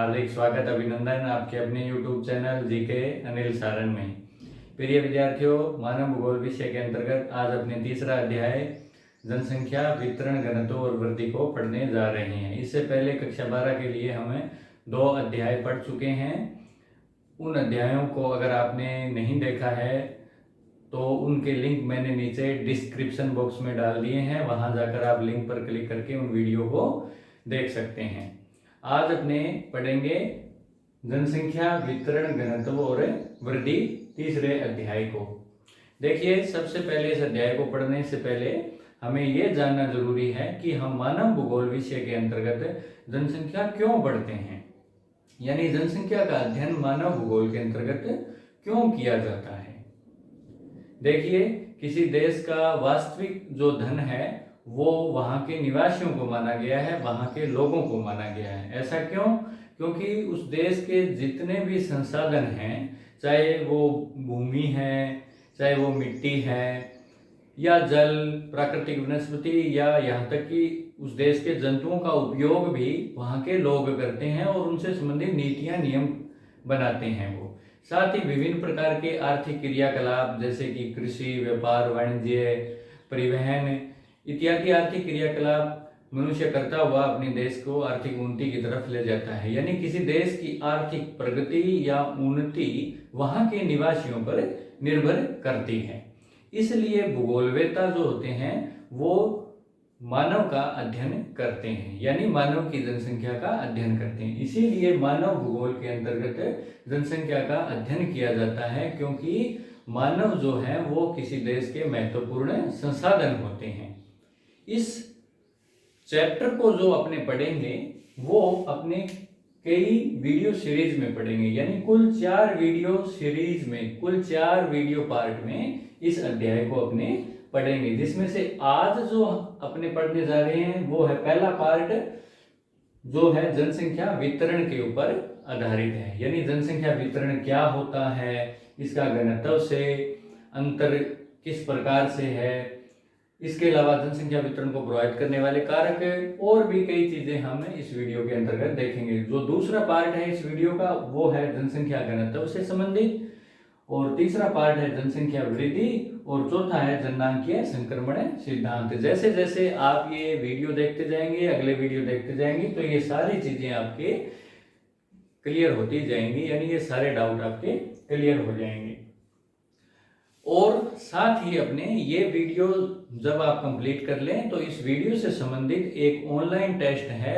हार्दिक स्वागत अभिनंदन आपके अपने YouTube channel GK Anil Saran में। प्रिय विद्यार्थियों, मानव भूगोल विषय के अंतर्गत आज अपने तीसरा अध्याय जनसंख्या वितरण घनत्व और वृद्धि को पढ़ने जा रहे हैं। इससे पहले कक्षा 12 के लिए हमें 2 अध्याय पढ़ चुके हैं। उन अध्यायों को अगर आपने नहीं देखा है तो उनके लिंक मैंने नीचे डिस्क्रिप्शन बॉक्स में डाल दिए हैं, वहां जाकर आप लिंक पर क्लिक करके उन वीडियो को देख सकते हैं। आज अपने पढ़ेंगे जनसंख्या वितरण घनत्व और वृद्धि तीसरे अध्याय को। देखिए, सबसे पहले इस अध्याय को पढ़ने से पहले हमें यह जानना जरूरी है कि हम मानव भूगोल विषय के अंतर्गत जनसंख्या क्यों पढ़ते हैं, यानी जनसंख्या का अध्ययन मानव भूगोल के अंतर्गत क्यों किया जाता है। देखिए, किसी देश का वास्तविक जो धन है वो वहाँ के निवासियों को माना गया है, वहाँ के लोगों को माना गया है। ऐसा क्यों? क्योंकि उस देश के जितने भी संसाधन हैं, चाहे वो भूमि है, चाहे वो मिट्टी है या जल, प्राकृतिक वनस्पति या यहाँ तक कि उस देश के जंतुओं का उपयोग भी वहाँ के लोग करते हैं और उनसे संबंधित नीतियाँ नियम बनाते हैं वो। साथ ही विभिन्न प्रकार के आर्थिक क्रियाकलाप जैसे कि कृषि, व्यापार, वाणिज्य, परिवहन इत्यादि आर्थिक क्रियाकलाप मनुष्य करता हुआ अपने देश को आर्थिक उन्नति की तरफ ले जाता है। यानी किसी देश की आर्थिक प्रगति या उन्नति वहाँ के निवासियों पर निर्भर करती है। इसलिए भूगोलवेत्ता जो होते हैं वो मानव का अध्ययन करते हैं, यानी मानव की जनसंख्या का अध्ययन करते हैं। इसीलिए मानव भूगोल के अंतर्गत जनसंख्या का अध्ययन किया जाता है, क्योंकि मानव जो है वो किसी देश के महत्वपूर्ण संसाधन होते हैं। इस चैप्टर को जो अपने पढ़ेंगे वो अपने कई वीडियो सीरीज में पढ़ेंगे, यानी कुल 4 वीडियो सीरीज में, कुल 4 वीडियो पार्ट में इस अध्याय को अपने पढ़ेंगे, जिसमें से आज जो अपने पढ़ने जा रहे हैं वो है पहला पार्ट जो है जनसंख्या वितरण के ऊपर आधारित है। यानी जनसंख्या वितरण क्या होता है, इसका घनत्व से अंतर किस प्रकार से है, इसके अलावा जनसंख्या वितरण को प्रभावित करने वाले कारक और भी कई चीजें हम इस वीडियो के अंतर्गत देखेंगे। जो दूसरा पार्ट है इस वीडियो का वो है जनसंख्या घनत्व से संबंधित, और तीसरा पार्ट है जनसंख्या वृद्धि, और चौथा है जननांकीय संक्रमण सिद्धांत। जैसे जैसे आप ये वीडियो देखते जाएंगे, अगले वीडियो देखते जाएंगे, तो ये सारी चीजें आपके क्लियर होती जाएंगी, यानी ये सारे डाउट आपके क्लियर हो जाएंगे। और साथ ही अपने ये वीडियो जब आप कंप्लीट कर लें तो इस वीडियो से संबंधित एक ऑनलाइन टेस्ट है,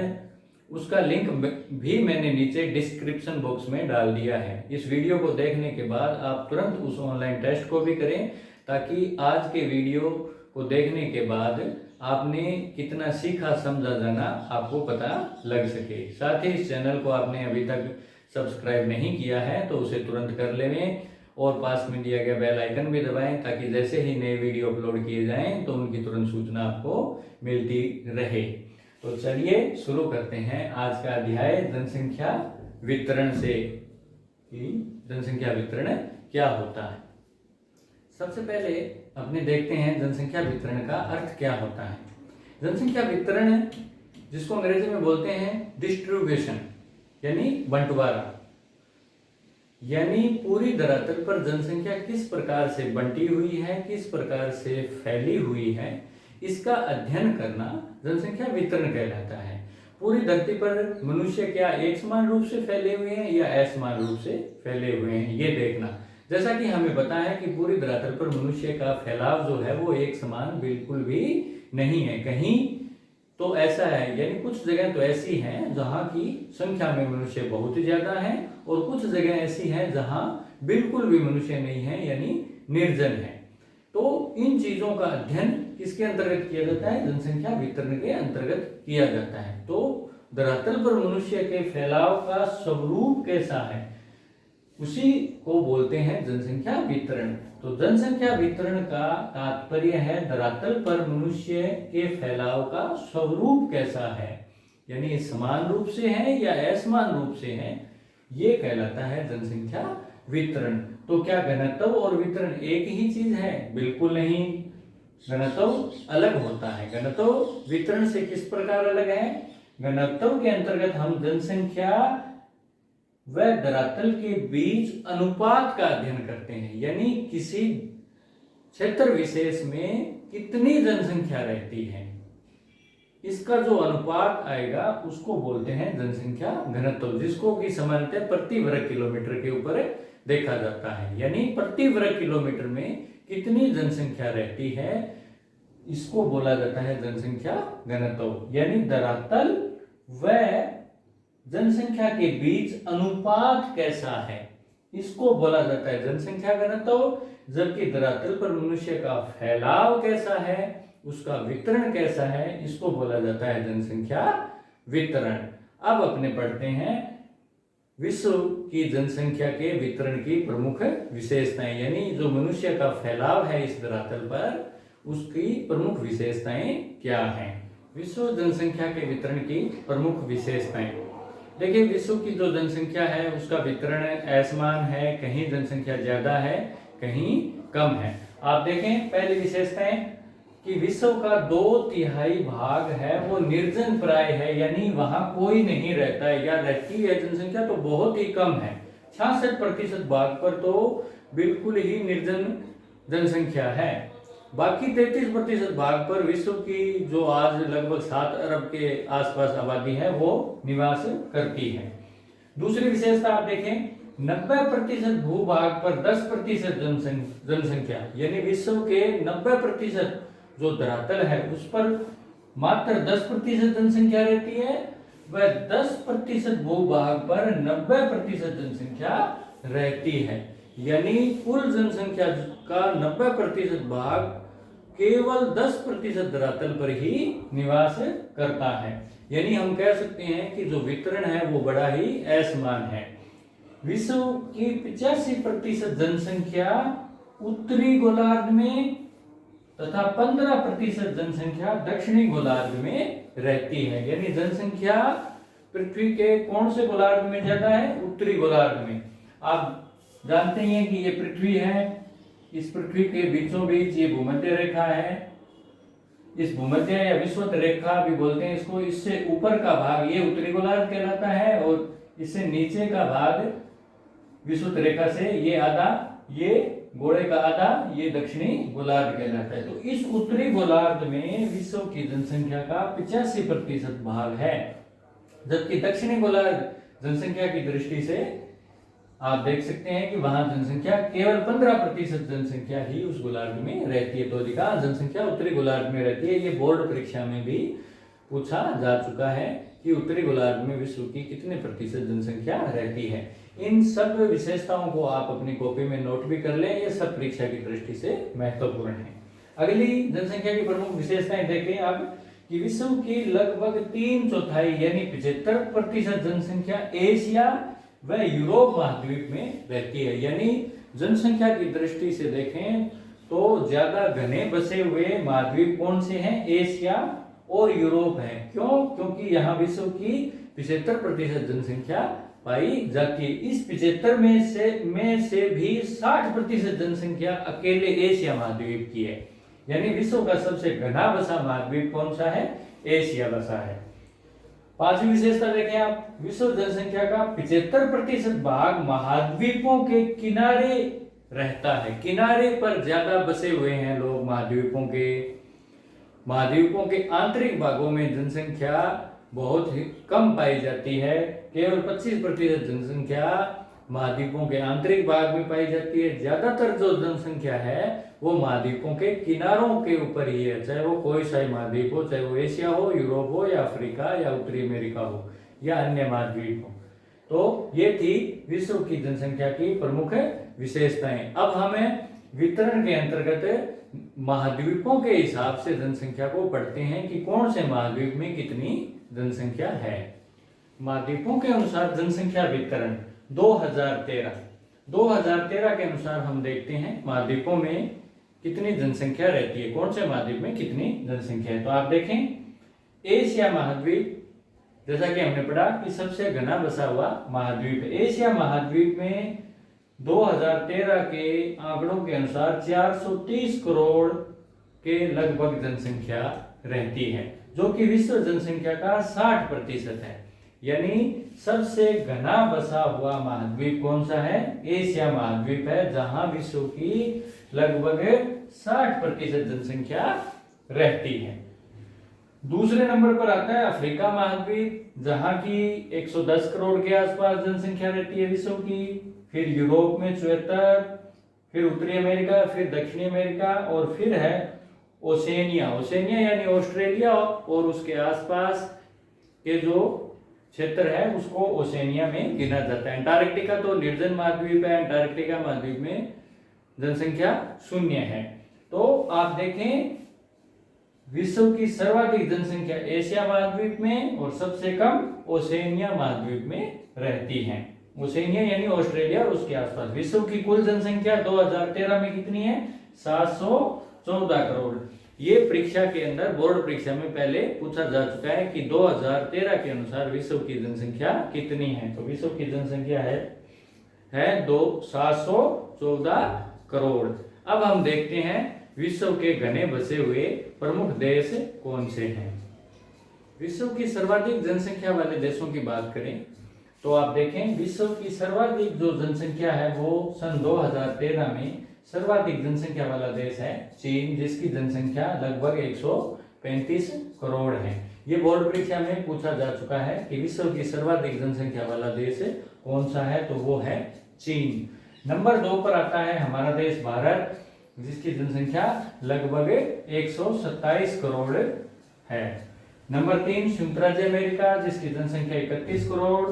उसका लिंक भी मैंने नीचे डिस्क्रिप्शन बॉक्स में डाल दिया है। इस वीडियो को देखने के बाद आप तुरंत उस ऑनलाइन टेस्ट को भी करें, ताकि आज के वीडियो को देखने के बाद आपने कितना सीखा समझा जाना आपको पता लग सके। साथ ही इस चैनल को आपने अभी तक सब्सक्राइब नहीं किया है तो उसे तुरंत कर लें और पास में दिया गया बेल आइकन भी दबाएं, ताकि जैसे ही नए वीडियो अपलोड किए जाएं तो उनकी तुरंत सूचना आपको मिलती रहे। तो चलिए शुरू करते हैं आज का अध्याय जनसंख्या वितरण से, कि जनसंख्या वितरण क्या होता है। सबसे पहले अपने देखते हैं जनसंख्या वितरण का अर्थ क्या होता है। जनसंख्या वितरण जिसको अंग्रेजी में बोलते हैं डिस्ट्रीब्यूशन, यानी बंटवारा, यानी पूरी धरातल पर जनसंख्या किस प्रकार से बंटी हुई है, किस प्रकार से फैली हुई है, इसका अध्ययन करना जनसंख्या वितरण कहलाता है। पूरी धरती पर मनुष्य क्या एक समान रूप से फैले हुए हैं या असमान रूप से फैले हुए हैं, ये देखना। जैसा कि हमें पता है कि पूरी धरातल पर मनुष्य का फैलाव जो है वो एक समान बिल्कुल भी नहीं है। कहीं तो ऐसा है, यानी कुछ जगह तो ऐसी हैं जहाँ की संख्या में मनुष्य बहुत ही ज्यादा है, और कुछ जगह ऐसी हैं जहाँ बिल्कुल भी मनुष्य नहीं है, यानी निर्जन है। तो इन चीजों का अध्ययन किसके अंतर्गत किया जाता है? जनसंख्या वितरण के अंतर्गत किया जाता है। तो धरातल पर मनुष्य के फैलाव का स्वरूप कैसा है, उसी को बोलते हैं जनसंख्या वितरण। तो जनसंख्या वितरण का तात्पर्य है धरातल पर मनुष्य के फैलाव का स्वरूप कैसा है, यानी समान रूप से है या असमान रूप से है, ये कहलाता है जनसंख्या वितरण। तो क्या घनत्व और वितरण एक ही चीज है? बिल्कुल नहीं, घनत्व अलग होता है। घनत्व वितरण से किस प्रकार अलग है? घनत्व के अंतर्गत हम जनसंख्या व धरातल के बीच अनुपात का अध्ययन करते हैं, यानी किसी क्षेत्र विशेष में कितनी जनसंख्या रहती है, इसका जो अनुपात आएगा उसको बोलते हैं जनसंख्या घनत्व, जिसको कि सामान्यतः प्रति वर्ग किलोमीटर के ऊपर देखा जाता है। यानी प्रति वर्ग किलोमीटर में कितनी जनसंख्या रहती है, इसको बोला जाता है जनसंख्या घनत्व। यानी धरातल व जनसंख्या के बीच अनुपात कैसा है, इसको बोला जाता है जनसंख्या घनत्व। जबकि धरातल पर मनुष्य का फैलाव कैसा है, उसका वितरण कैसा है, इसको बोला जाता है जनसंख्या वितरण। अब अपने पढ़ते हैं विश्व की जनसंख्या के वितरण की प्रमुख विशेषताएं, यानी जो मनुष्य का फैलाव है इस धरातल पर, उसकी प्रमुख विशेषताएं क्या हैं। विश्व जनसंख्या के वितरण की प्रमुख विशेषताएं। देखिए, विश्व की जो जनसंख्या है उसका वितरण असमान है, कहीं जनसंख्या ज्यादा है, कहीं कम है। आप देखें पहली विशेषताएं कि विश्व का 2/3 भाग है वो निर्जन प्राय है, यानी वहां कोई नहीं रहता है, या रहती है जनसंख्या तो बहुत ही कम है। 66% भाग पर तो बिल्कुल ही निर्जन जनसंख्या है। बाकी 33% भाग पर विश्व की जो आज लगभग 7 अरब के आसपास आबादी है वो निवास करती है। दूसरी विशेषता आप देखें, 90% भूभाग पर 10% जनसंख्या, यानी विश्व के 90% जो धरातल है उस पर मात्र 10% जनसंख्या रहती है, वह 10% भूभाग पर 90% जनसंख्या रहती है। यानी कुल जनसंख्या का 90% भाग केवल 10% धरातल पर ही निवास करता है। यानी हम कह सकते हैं कि जो वितरण है वो बड़ा ही असमान है। विश्व की 85% जनसंख्या उत्तरी गोलार्ध में तथा 15% जनसंख्या दक्षिणी गोलार्ध में रहती है। यानी जनसंख्या पृथ्वी के कौन से गोलार्ध में ज्यादा है? उत्तरी गोलार्ध में। आप जानते हैं कि ये पृथ्वी है, इस पृथ्वी के बीचों बीच ये भूमध्य रेखा है, इस भूमध्य या विषुवत रेखा भी बोलते हैं इसको। इससे ऊपर का भाग ये उत्तरी गोलार्ध कहलाता है और इससे नीचे का भाग विषुवत रेखा से ये आधा, ये गोले का आधा, ये दक्षिणी गोलार्ध कहलाता है। तो इस उत्तरी गोलार्ध में विश्व की जनसंख्या का 85% भाग है, जबकि दक्षिणी गोलार्ध जनसंख्या की दृष्टि से आप देख सकते हैं कि वहां जनसंख्या केवल 15% जनसंख्या ही उस गोलार्ध में रहती है। तो अधिकांश जनसंख्या उत्तरी गोलार्ध में रहती है। ये बोर्ड परीक्षा में भी पूछा जा चुका है कि उत्तरी गोलार्ध में विश्व की कितने प्रतिशत जनसंख्या रहती है। इन सब विशेषताओं को आप अपनी कॉपी में नोट भी कर लें, ये सब परीक्षा की दृष्टि से महत्वपूर्ण है। अगली जनसंख्या की प्रमुख विशेषताएं देखें आप कि विश्व की लगभग 3/4 यानी 75% जनसंख्या एशिया व यूरोप महाद्वीप में रहती है। यानी जनसंख्या की दृष्टि से देखें तो ज्यादा घने बसे हुए महाद्वीप कौन से हैं? एशिया और यूरोप है। क्यों? क्योंकि यहाँ विश्व की 75% जनसंख्या पाई जाती है। इस 75 में से भी 60% जनसंख्या अकेले एशिया महाद्वीप की है। यानी विश्व का सबसे घना बसा महाद्वीप कौन सा है? एशिया बसा है। पांचवी विशेषता देखें आप, विश्व जनसंख्या का 75% भाग महाद्वीपों के किनारे रहता है। किनारे पर ज्यादा बसे हुए हैं लोग महाद्वीपों के। महाद्वीपों के आंतरिक भागों में जनसंख्या बहुत ही कम पाई जाती है। केवल 25% जनसंख्या महाद्वीपों के आंतरिक भाग में पाई जाती है। ज्यादातर जो जनसंख्या है वो महाद्वीपों के किनारों के ऊपर ही है, चाहे वो कोई सा महाद्वीप हो, चाहे वो एशिया हो, यूरोप हो, या अफ्रीका या उत्तरी अमेरिका हो, या अन्य महाद्वीप हो। तो ये थी विश्व की जनसंख्या की प्रमुख विशेषताएं। अब हमें वितरण के अंतर्गत महाद्वीपों के हिसाब से जनसंख्या को पढ़ते हैं कि कौन से महाद्वीप में कितनी जनसंख्या है। महाद्वीपों के अनुसार जनसंख्या वितरण 2013 के अनुसार हम देखते हैं महाद्वीपों में कितनी जनसंख्या रहती है, कौन से महाद्वीप में कितनी जनसंख्या है। तो आप देखें एशिया महाद्वीप, जैसा कि हमने पढ़ा कि सबसे घना बसा हुआ महाद्वीप है। एशिया महाद्वीप में 2013 के आंकड़ों के अनुसार 430 करोड़ के लगभग जनसंख्या रहती है, जो कि विश्व जनसंख्या का 60% है। यानी सबसे घना बसा हुआ महाद्वीप कौन सा है? एशिया महाद्वीप है, जहां विश्व की लगभग 60% जनसंख्या रहती है। दूसरे नंबर पर आता है अफ्रीका महाद्वीप, जहां की 110 करोड़ के आसपास जनसंख्या रहती है विश्व की। फिर यूरोप में 74, फिर उत्तरी अमेरिका, फिर दक्षिणी अमेरिका, और फिर है ओशेनिया। ओशेनिया यानी ऑस्ट्रेलिया और उसके आसपास के जो क्षेत्र है उसको ओशेनिया में गिना जाता है। अंटार्कटिका तो निर्जन महाद्वीप है, अंटार्कटिका महाद्वीप में जनसंख्या 0 है। तो आप देखें, विश्व की सर्वाधिक जनसंख्या एशिया महाद्वीप में और सबसे कम ओशेनिया महाद्वीप में रहती है। ओशेनिया यानी ऑस्ट्रेलिया और उसके आसपास। विश्व की कुल जनसंख्या 2013 में कितनी है? 714 करोड़। ये परीक्षा के अंदर, बोर्ड परीक्षा में पहले पूछा जा चुका है कि 2013 के अनुसार विश्व की जनसंख्या कितनी है। तो विश्व की जनसंख्या है 714 करोड़। अब हम देखते हैं विश्व के घने बसे हुए प्रमुख देश कौन से हैं। विश्व की सर्वाधिक जनसंख्या वाले देशों की बात करें तो आप देखें, विश्व की सर्वाधिक जो जनसंख्या है वो सन 2013 में सर्वाधिक जनसंख्या वाला देश है चीन, जिसकी जनसंख्या लगभग 135 करोड़ है। ये बोर्ड परीक्षा में पूछा जा चुका है कि विश्व की सर्वाधिक जनसंख्या वाला देश कौन सा है, तो वो है चीन। नंबर 2 पर आता है हमारा देश भारत, जिसकी जनसंख्या लगभग 127 करोड़ है। नंबर 3 संयुक्त राज्य अमेरिका, जिसकी जनसंख्या 31 करोड़।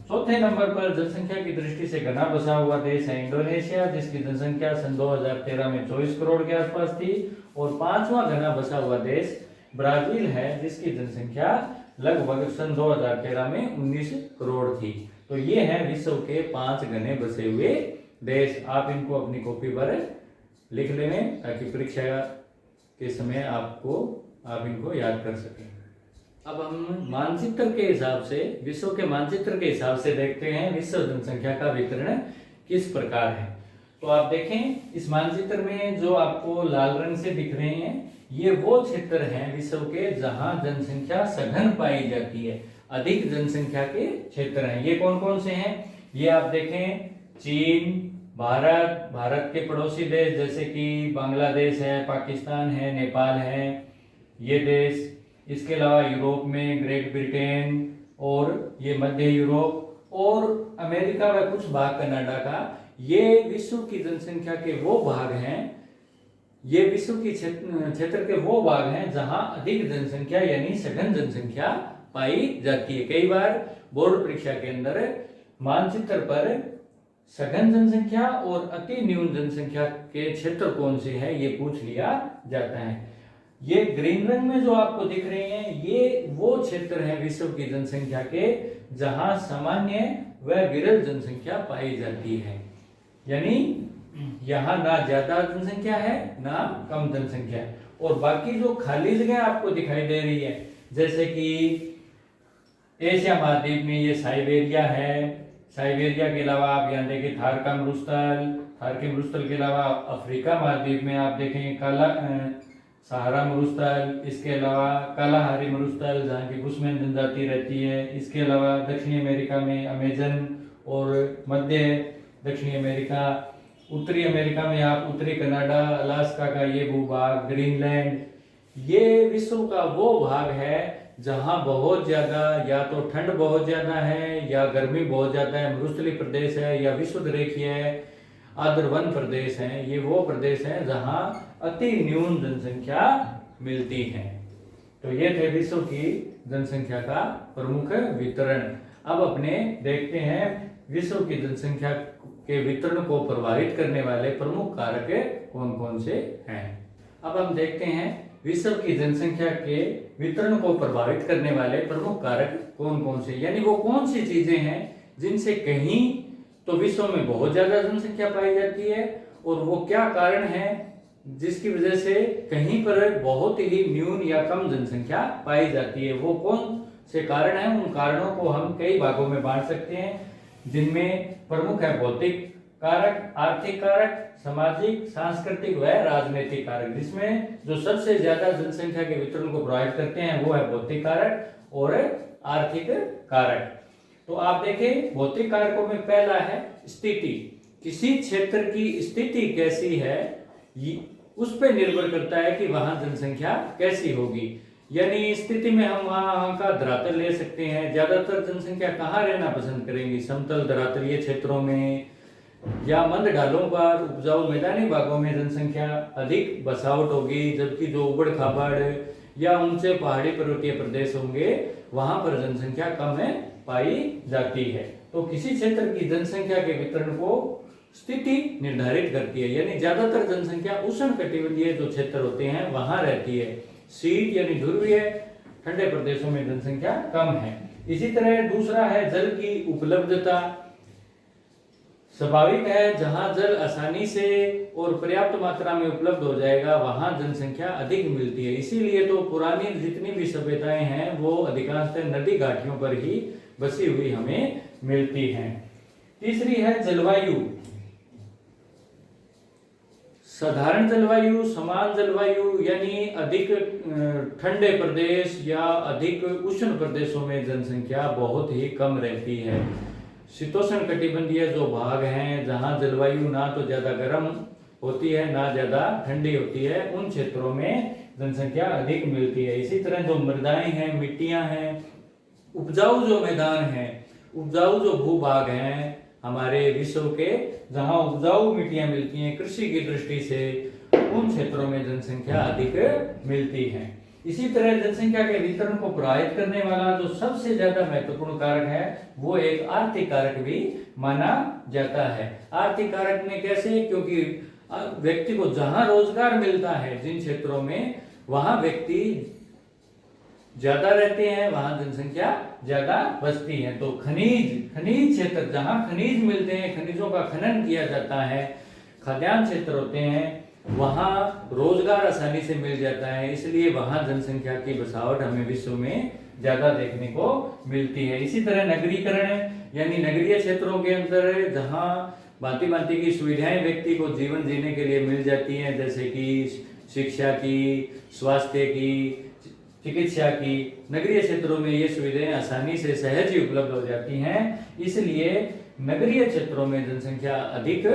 चौथे नंबर पर जनसंख्या की दृष्टि से घना बसा हुआ देश है इंडोनेशिया, जिसकी जनसंख्या सन 2013 में 24 करोड़ के आसपास थी। और 5वां घना बसा हुआ देश ब्राजील है, जिसकी जनसंख्या लगभग सन 2013 में 19 करोड़ थी। तो ये हैं विश्व के 5 घने बसे हुए देश। आप इनको अपनी कॉपी पर लिख लें ताकि परीक्षा के समय आप इनको याद कर सकें। अब हम मानचित्र के हिसाब से, विश्व के मानचित्र के हिसाब से देखते हैं विश्व जनसंख्या का वितरण किस प्रकार है। तो आप देखें, इस मानचित्र में जो आपको लाल रंग से दिख रहे हैं ये वो क्षेत्र हैं विश्व के जहां जनसंख्या सघन पाई जाती है, अधिक जनसंख्या के क्षेत्र हैं। ये कौन कौन से हैं? ये आप देखें, चीन, भारत, भारत के पड़ोसी देश जैसे कि बांग्लादेश है, पाकिस्तान है, नेपाल है, ये देश। इसके अलावा यूरोप में ग्रेट ब्रिटेन और ये मध्य यूरोप और अमेरिका का कुछ भाग कनाडा का। ये विश्व की जनसंख्या के वो भाग हैं, ये विश्व की क्षेत्र के वो भाग हैं जहां अधिक जनसंख्या यानी सघन जनसंख्या पाई जाती है। कई बार बोर्ड परीक्षा के अंदर मानचित्र पर सघन जनसंख्या और अति न्यून जनसंख्या के क्षेत्र कौन से हैं ये पूछ लिया जाता है। ये ग्रीन रंग में जो आपको दिख रहे हैं ये वो क्षेत्र हैं विश्व की जनसंख्या के जहां सामान्य व विरल जनसंख्या पाई जाती है, यानी यहाँ ना ज्यादा जनसंख्या है ना कम जनसंख्या है। और बाकी जो खाली जगह आपको दिखाई दे रही है, जैसे कि एशिया महाद्वीप में ये साइबेरिया है, साइबेरिया के अलावा आप यहाँ देखें थार का मरुस्थल, थार के मरुस्थल के अलावा अफ्रीका महाद्वीप में आप देखें काला सहारा मरुस्थल, इसके अलावा कालाहारी मरुस्थल जहाँ की बुशमैन जनजाति रहती है। इसके अलावा दक्षिणी अमेरिका में अमेजन और मध्य दक्षिणी अमेरिका, उत्तरी अमेरिका में आप उत्तरी कनाडा, अलास्का का ये भूभाग, ग्रीनलैंड। ये विश्व का वो भाग है जहाँ बहुत ज्यादा या तो ठंड बहुत ज्यादा है या गर्मी बहुत ज्यादा है, मरुस्थलीय प्रदेश है या विषुवत रेखीय है, आर्द्रवन प्रदेश है। ये वो प्रदेश है जहाँ अति न्यून जनसंख्या मिलती है। तो ये थे विश्व की जनसंख्या का प्रमुख वितरण। अब अपने देखते हैं विश्व की जनसंख्या के वितरण को प्रभावित करने वाले प्रमुख कारक कौन कौन से हैं। अब हम देखते हैं विश्व की जनसंख्या के वितरण को प्रभावित करने वाले प्रमुख कारक कौन कौन से, यानी वो कौन सी चीजें हैं जिनसे कहीं तो विश्व में बहुत ज्यादा जनसंख्या पाई जाती है और वो क्या कारण है जिसकी वजह से कहीं पर बहुत ही न्यून या कम जनसंख्या पाई जाती है। वो कौन से कारण हैं? उन कारणों को हम कई भागों में बांट सकते हैं, जिनमें प्रमुख है भौतिक कारक, आर्थिक कारक, सामाजिक, सांस्कृतिक व राजनीतिक कारक। जिसमें जो सबसे ज्यादा जनसंख्या के वितरण को प्रभावित करते हैं वो है भौतिक कारक और आर्थिक कारक। तो आप देखें भौतिक कारकों में पहला है स्थिति। किसी क्षेत्र की स्थिति कैसी है उस पर निर्भर करता है कि वहां जनसंख्या कैसी होगी। यानी स्थिति में हम वहां का धरातल ले सकते हैं। ज्यादातर जनसंख्या कहाँ रहना पसंद करेंगी, समतल धरातलीय क्षेत्रों में या मंद ढालों पर, उपजाऊ मैदानी भागों में जनसंख्या अधिक बसावट होगी, जबकि जो उबड़ खाबड़ या ऊंचे पहाड़ी पर्वतीय प्रदेश होंगे वहां पर जनसंख्या कम पाई जाती है। तो किसी क्षेत्र की जनसंख्या के वितरण को स्थिति निर्धारित करती है। यानी ज्यादातर जनसंख्या उष्णकटिबंधीय जो क्षेत्र होते हैं वहां रहती है। शीत यानी ध्रुवीय ठंडे प्रदेशों में जनसंख्या कम है। इसी तरह दूसरा है जल की उपलब्धता। स्वाभाविक है जहां जल आसानी से और पर्याप्त मात्रा में उपलब्ध हो जाएगा वहां जनसंख्या अधिक मिलती है। इसीलिए तो पुरानी जितनी भी सभ्यताएं हैं वो अधिकांशतः नदी घाटियों पर ही बसी हुई हमें मिलती हैं। तीसरी है जलवायु। साधारण जलवायु, समान जलवायु यानी अधिक ठंडे प्रदेश या अधिक उष्ण प्रदेशों में जनसंख्या बहुत ही कम रहती है। शीतोष्ण कटिबंधीय जो भाग हैं जहां जलवायु ना तो ज्यादा गर्म होती है ना ज्यादा ठंडी होती है, उन क्षेत्रों में जनसंख्या अधिक मिलती है। इसी तरह जो मृदाएं हैं, मिट्टियां हैं, उपजाऊ जो मैदान हैं, उपजाऊ जो भूभाग हैं हमारे विश्व के, जहां उपजाऊ मिट्टियां मिलती हैं कृषि की दृष्टि से, उन क्षेत्रों में जनसंख्या अधिक मिलती है। इसी तरह जनसंख्या के वितरण को प्रभावित करने वाला जो सबसे ज्यादा महत्वपूर्ण कारक है वो एक आर्थिक कारक भी माना जाता है। आर्थिक कारक में कैसे, क्योंकि व्यक्ति को जहां रोजगार मिलता है जिन क्षेत्रों में वहां व्यक्ति ज्यादा रहते हैं वहां जनसंख्या ज्यादा बसती है। तो खनिज क्षेत्र जहां खनिज मिलते हैं, खनिजों का खनन किया जाता है, खाद्यान्न क्षेत्र होते हैं, वहां रोजगार आसानी से मिल जाता है, इसलिए वहां जनसंख्या की बसावट हमें विश्व में ज्यादा देखने को मिलती है। इसी तरह नगरीकरण यानी नगरीय क्षेत्रों के अंदर जहां भांति भांति की सुविधाएं व्यक्ति को जीवन जीने के लिए मिल जाती हैं, जैसे कि शिक्षा की, स्वास्थ्य की, चिकित्सा की, नगरीय क्षेत्रों में ये सुविधाएं आसानी से सहज ही उपलब्ध हो जाती हैं, इसलिए नगरीय क्षेत्रों में जनसंख्या अधिक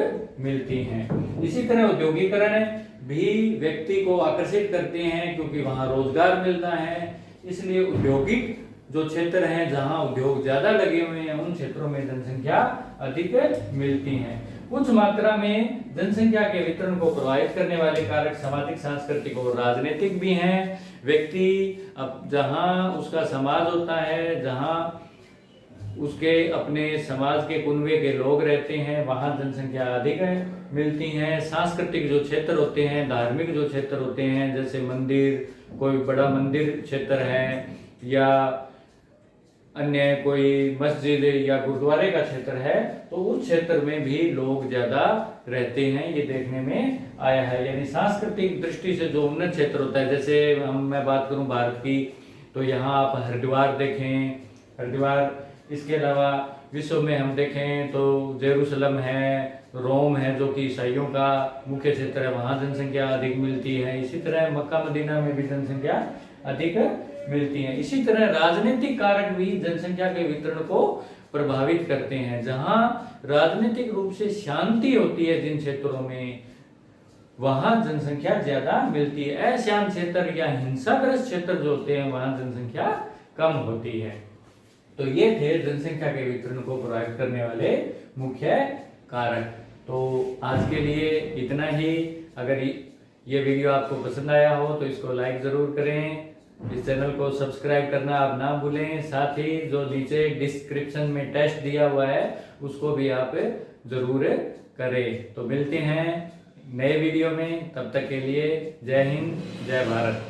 मिलती है। इसी तरह औद्योगिकरण भी व्यक्ति को आकर्षित करते हैं क्योंकि वहां रोजगार मिलता है, इसलिए औद्योगिक जो क्षेत्र हैं जहां उद्योग ज्यादा लगे हुए हैं उन क्षेत्रों में जनसंख्या अधिक मिलती है। कुछ मात्रा में जनसंख्या के वितरण को प्रभावित करने वाले कारक सामाजिक, सांस्कृतिक और राजनीतिक भी हैं। व्यक्ति अब जहां उसका समाज होता है, जहां उसके अपने समाज के कुनबे के लोग रहते हैं वहां जनसंख्या अधिक मिलती है। सांस्कृतिक जो क्षेत्र होते हैं, धार्मिक जो क्षेत्र होते हैं, जैसे मंदिर, कोई बड़ा मंदिर क्षेत्र है या अन्य कोई मस्जिद या गुरुद्वारे का क्षेत्र है, तो उस क्षेत्र में भी लोग ज्यादा रहते हैं, ये देखने में आया है। यानी सांस्कृतिक दृष्टि से जो उन्नत क्षेत्र होता है, जैसे मैं बात करूं भारत की, तो यहाँ आप हरिद्वार देखें, हरिद्वार, इसके अलावा विश्व में हम देखें तो जेरूसलम है, रोम है जो कि ईसाइयों का मुख्य क्षेत्र है, वहाँ जनसंख्या अधिक मिलती है। इसी तरह मक्का मदीना में भी जनसंख्या अधिक मिलती है। इसी तरह राजनीतिक कारक भी जनसंख्या के वितरण को प्रभावित करते हैं। जहां राजनीतिक रूप से शांति होती है जिन क्षेत्रों में, वहां जनसंख्या ज्यादा मिलती है। अशांत क्षेत्र या हिंसाग्रस्त क्षेत्र जो होते हैं वहां जनसंख्या कम होती है। तो ये थे जनसंख्या के वितरण को प्रभावित करने वाले मुख्य कारक। तो आज के लिए इतना ही। अगर ये वीडियो आपको पसंद आया हो तो इसको लाइक जरूर करें, इस चैनल को सब्सक्राइब करना आप ना भूलें। साथ ही जो नीचे डिस्क्रिप्शन में टेस्ट दिया हुआ है उसको भी आप जरूर करें। तो मिलते हैं नए वीडियो में, तब तक के लिए जय हिंद, जय भारत।